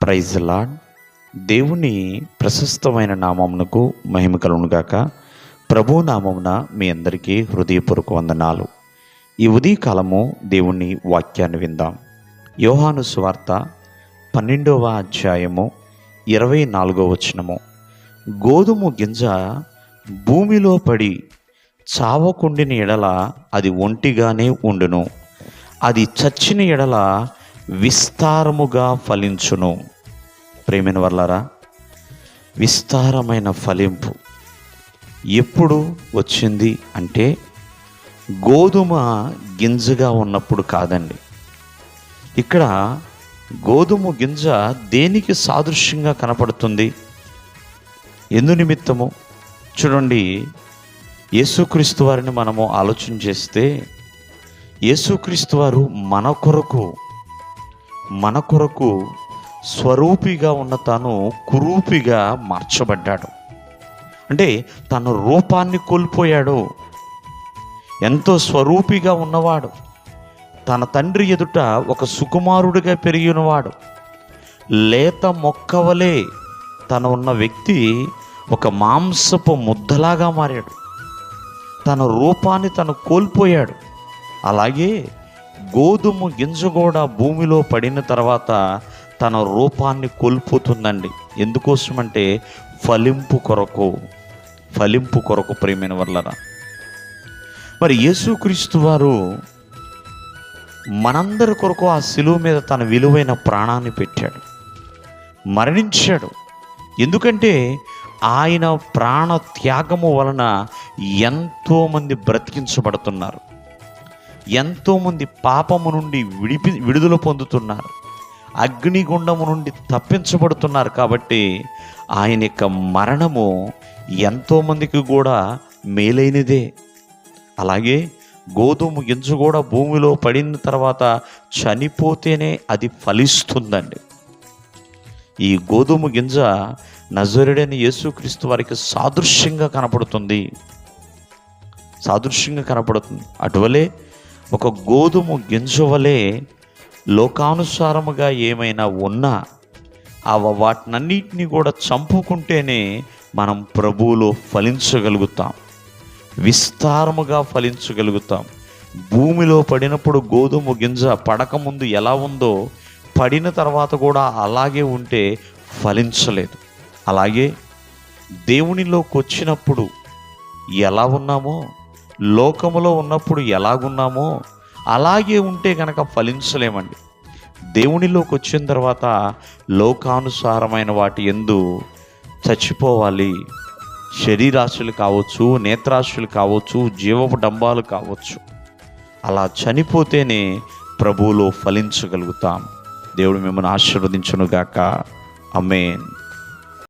Praise lord. దేవుని ప్రశస్తమైన నామమునకు మహిమ కలుగునుగాక. ప్రభు నామమున మీ అందరికీ హృదయపూర్వక వందనాలు. ఈ ఉదయకాలము దేవుని వాక్యాన్ని విందాం. యోహాను సువార్త 12వ అధ్యాయము 24వ వచనము. గోధుమ గింజ భూమిలో పడి చావకుండిన ఎడల అది ఒంటిగానే ఉండును, అది చచ్చిన ఎడల విస్తారముగా ఫలించును. ప్రేమైన వర్లారా, విస్తారమైన ఫలింపు ఎప్పుడు వచ్చింది అంటే గోధుమ గింజగా ఉన్నప్పుడు కాదండి. ఇక్కడ గోధుమ గింజ దేనికి సాదృశ్యంగా కనపడుతుంది? ఎందు నిమిత్తము? చూడండి, యేసుక్రీస్తు వారిని మనము ఆలోచన చేస్తే, యేసుక్రీస్తు వారు మన కొరకు స్వరూపిగా ఉన్న తాను కురూపిగా మార్చబడ్డాడు. అంటే తన రూపాన్ని కోల్పోయాడు. ఎంతో స్వరూపిగా ఉన్నవాడు, తన తండ్రి ఎదుట ఒక సుకుమారుడిగా పెరిగినవాడు, లేత మొక్కవలే తన ఉన్న వ్యక్తి ఒక మాంసపు ముద్దలాగా మారాడు. తన రూపాన్ని తను కోల్పోయాడు. అలాగే గోధుమ గింజ కూడా భూమిలో పడిన తర్వాత తన రూపాన్ని కోల్పోతుందండి. ఎందుకోసమంటే ఫలింపు కొరకు ప్రియమైన వర్లరా. మరి యేసుక్రీస్తు వారు మనందరి కొరకు ఆ శిలువ మీద తన విలువైన ప్రాణాన్ని పెట్టాడు, మరణించాడు. ఎందుకంటే ఆయన ప్రాణ త్యాగము వలన ఎంతోమంది బ్రతికించబడుతున్నారు, ఎంతోమంది పాపము నుండి విడుదల పొందుతున్నారు, అగ్నిగుండము నుండి తప్పించబడుతున్నారు. కాబట్టి ఆయన యొక్క మరణము ఎంతోమందికి కూడా మేలైనదే. అలాగే గోధుమ గింజ కూడా భూమిలో పడిన తర్వాత చనిపోతేనే అది ఫలిస్తుందండి. ఈ గోధుమ గింజ నజరేయుడైన యేసుక్రీస్తు వారికి సాదృశ్యంగా కనపడుతుంది. అటువలే ఒక గోధుమ గింజ వలె లోకానుసారముగా ఏమైనా ఉన్నా వాటినన్నిటినీ కూడా చంపుకుంటేనే మనం ప్రభువులో ఫలించగలుగుతాం, విస్తారముగా ఫలించగలుగుతాం. భూమిలో పడినప్పుడు గోధుమ గింజ పడకముందు ఎలా ఉందో పడిన తర్వాత కూడా అలాగే ఉంటే ఫలించలేదు. అలాగే దేవునిలోకి వచ్చినప్పుడు ఎలా ఉన్నామో, లోకములో ఉన్నప్పుడు ఎలాగున్నామో అలాగే ఉంటే కనుక ఫలించలేమండి. దేవునిలోకి వచ్చిన తర్వాత లోకానుసారమైన వాటి యందు చచ్చిపోవాలి. శరీరాశులు కావచ్చు, నేత్రాశులు కావచ్చు, జీవపు డంబాలు కావచ్చు. అలా చనిపోతేనే ప్రభువులో ఫలించగలుగుతాం. దేవుడు మిమ్మల్ని ఆశీర్వదించునుగాక. ఆమేన్.